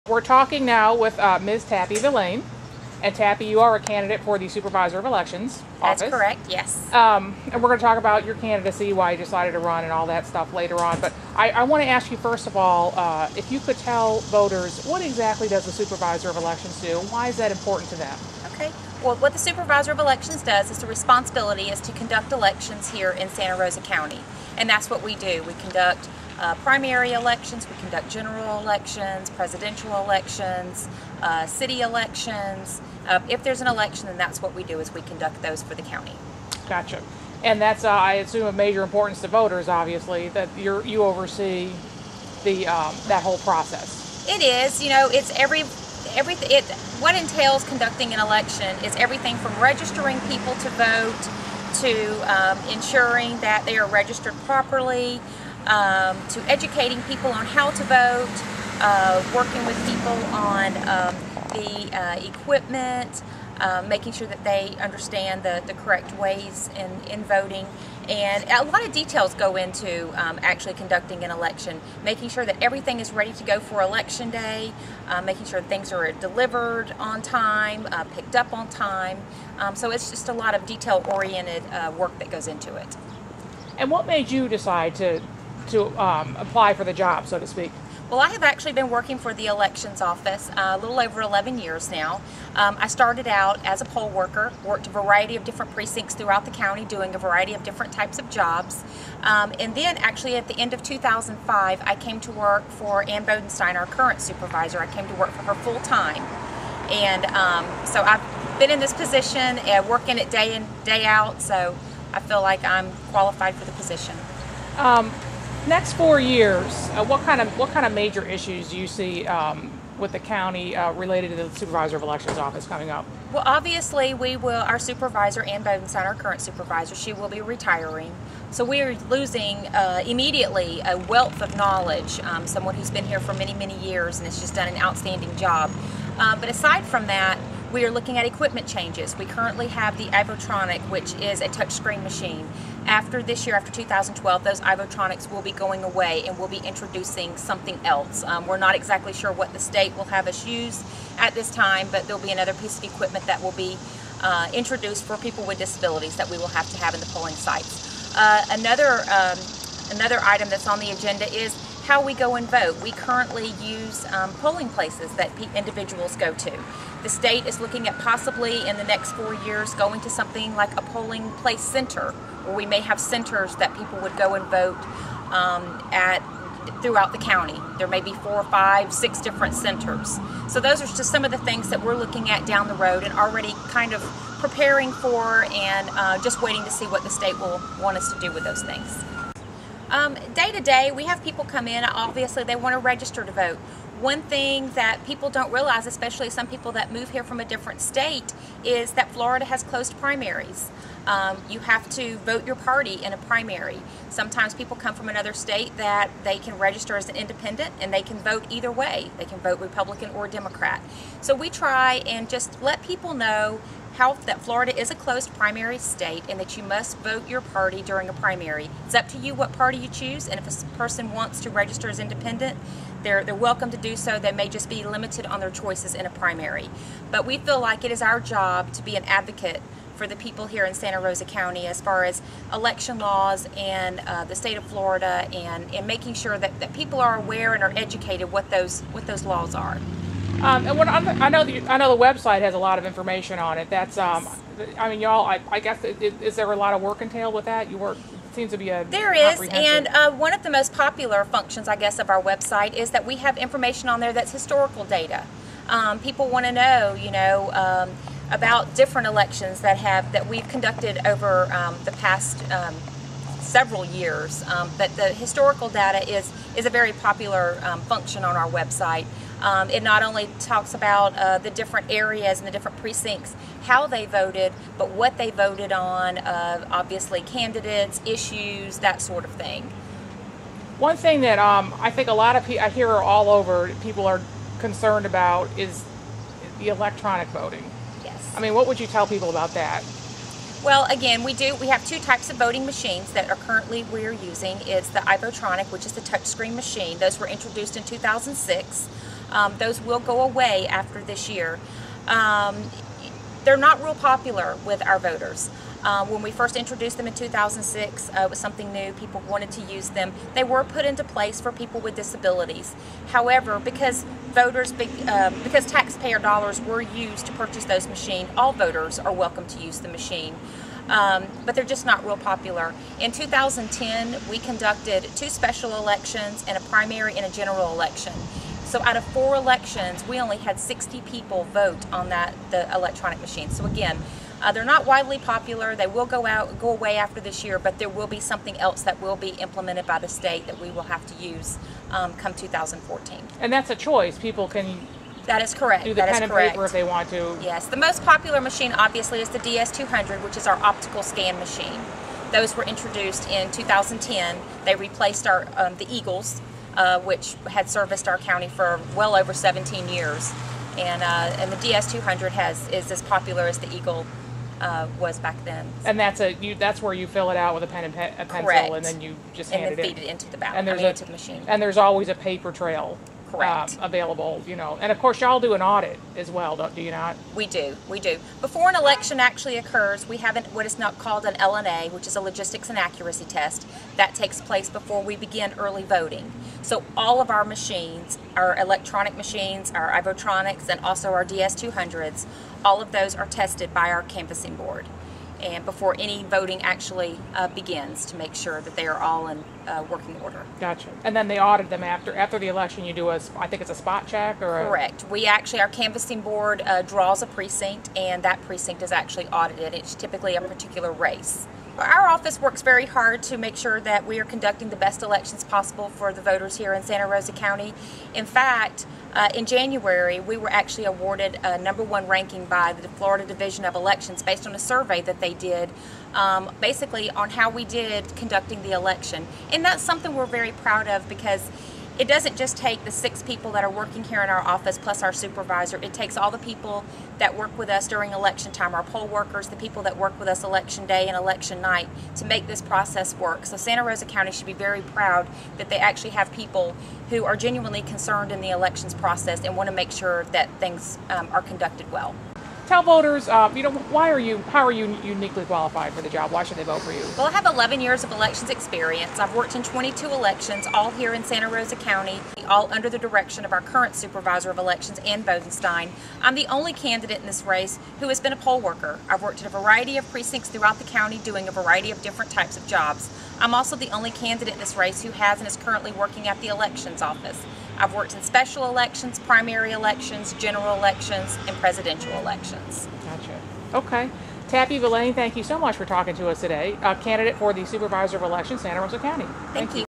We're talking now with Ms. Tappie Villane. And Tappie, you are a candidate for the Supervisor of Elections office. That's correct, yes. And we're going to talk about your candidacy, why you decided to run, and all that stuff later on. But I want to ask you, first of all, if you could tell voters, what exactly does the Supervisor of Elections do? Why is that important to them? Okay. Well, what the Supervisor of Elections does is the responsibility is to conduct elections here in Santa Rosa County. And that's what we do. We conduct primary elections, we conduct general elections, presidential elections, city elections. If there's an election, then that's what we do, is we conduct those for the county. Gotcha. And that's, I assume, of major importance to voters, obviously, that you oversee the that whole process. It is. You know, it's what entails conducting an election is everything from registering people to vote to ensuring that they are registered properly, to educating people on how to vote, working with people on the equipment, making sure that they understand the correct ways in voting. And a lot of details go into actually conducting an election, making sure that everything is ready to go for election day, making sure things are delivered on time, picked up on time. So it's just a lot of detail-oriented work that goes into it. And what made you decide to apply for the job, so to speak? Well, I have actually been working for the elections office a little over 11 years now. I started out as a poll worker, worked a variety of different precincts throughout the county doing a variety of different types of jobs. And then actually at the end of 2005, I came to work for Ann Bodenstein, our current supervisor. I came to work for her full time. And so I've been in this position, working it day in, day out, so I feel like I'm qualified for the position. Next 4 years, what kind of major issues do you see with the county related to the Supervisor of Elections office coming up? Well, obviously, our supervisor, Ann Bodenstein, our current supervisor, she will be retiring. So we are losing immediately a wealth of knowledge, someone who's been here for many, many years and has just done an outstanding job. But aside from that, we are looking at equipment changes. We currently have the Ivotronic, which is a touchscreen machine. After this year, after 2012, those Ivotronics will be going away and we'll be introducing something else. We're not exactly sure what the state will have us use at this time, but there'll be another piece of equipment that will be introduced for people with disabilities that we will have to have in the polling sites. Another item that's on the agenda is how we go and vote. We currently use polling places that individuals go to. The state is looking at possibly in the next 4 years going to something like a polling place center, where we may have centers that people would go and vote at throughout the county. There may be 4, 5, 6 different centers. So those are just some of the things that we're looking at down the road and already kind of preparing for, and just waiting to see what the state will want us to do with those things. Day to day, we have people come in. Obviously, they want to register to vote. One thing that people don't realize, especially some people that move here from a different state, is that Florida has closed primaries. You have to vote your party in a primary. Sometimes people come from another state that they can register as an independent and they can vote either way. They can vote Republican or Democrat. So we try and just let people know that Florida is a closed primary state and that you must vote your party during a primary. It's up to you what party you choose, and if a person wants to register as independent, they're welcome to do so. They may just be limited on their choices in a primary. But we feel like it is our job to be an advocate for the people here in Santa Rosa County as far as election laws and the state of Florida, and making sure that people are aware and are educated what those laws are. And I know the website has a lot of information on it. That's I mean, y'all. I guess is there a lot of work entailed with that? It seems to be a There is, and one of the most popular functions, I guess, of our website is that we have information on there that's historical data. People want to know, about different elections that we've conducted over the past several years. But the historical data is a very popular function on our website. It not only talks about the different areas and the different precincts, how they voted, but what they voted on, obviously candidates, issues, that sort of thing. One thing that I think a lot of people, I hear all over, people are concerned about is the electronic voting. Yes. I mean, what would you tell people about that? Well, again, we have 2 types of voting machines that are currently using. It's the Ivotronic, which is the touchscreen machine. Those were introduced in 2006. Those will go away after this year. They're not real popular with our voters. When we first introduced them in 2006, it was something new. People wanted to use them. They were put into place for people with disabilities. However, because taxpayer dollars were used to purchase those machines, all voters are welcome to use the machine. But they're just not real popular. In 2010, we conducted 2 special elections and a primary and a general election. So out of 4 elections, we only had 60 people vote on the electronic machine. So again, they're not widely popular. They will go away after this year, but there will be something else that will be implemented by the state that we will have to use come 2014. And that's a choice. People can. That is correct. Do the pen and paper if they want to. Yes, the most popular machine obviously is the DS200, which is our optical scan machine. Those were introduced in 2010. They replaced the Eagles, which had serviced our county for well over 17 years, and the DS200 is as popular as the Eagle was back then. And that's where you fill it out with a pen and a pencil, correct. And then you just and hand then it in. feed it into the ballot. And into the machine. And there's always a paper trail. Correct. Available, and of course y'all do an audit as well, do you not? We do. Before an election actually occurs, we have what is now called an LNA, which is a logistics and accuracy test. That takes place before we begin early voting. So all of our machines, our electronic machines, our Ivotronics, and also our DS200s, all of those are tested by our canvassing board, and before any voting actually begins, to make sure that they are all in working order. Gotcha. And then they audit them after the election. You do I think it's a spot check or correct. Our canvassing board draws a precinct, and that precinct is actually audited. It's typically a particular race. Our office works very hard to make sure that we are conducting the best elections possible for the voters here in Santa Rosa County. In fact, in January, we were actually awarded a #1 ranking by the Florida Division of Elections based on a survey that they did, basically on how we did conducting the election. And that's something we're very proud of, because it doesn't just take the 6 people that are working here in our office plus our supervisor. It takes all the people that work with us during election time, our poll workers, the people that work with us election day and election night, to make this process work. So Santa Rosa County should be very proud that they actually have people who are genuinely concerned in the elections process and want to make sure that things are conducted well. Tell voters, how are you uniquely qualified for the job? Why should they vote for you? Well, I have 11 years of elections experience. I've worked in 22 elections, all here in Santa Rosa County, all under the direction of our current Supervisor of Elections, Ann Bodenstein. I'm the only candidate in this race who has been a poll worker. I've worked at a variety of precincts throughout the county doing a variety of different types of jobs. I'm also the only candidate in this race who has and is currently working at the elections office. I've worked in special elections, primary elections, general elections, and presidential elections. Gotcha. Okay. Tappie Villane, thank you so much for talking to us today. A candidate for the Supervisor of Elections, Santa Rosa County. Thank you.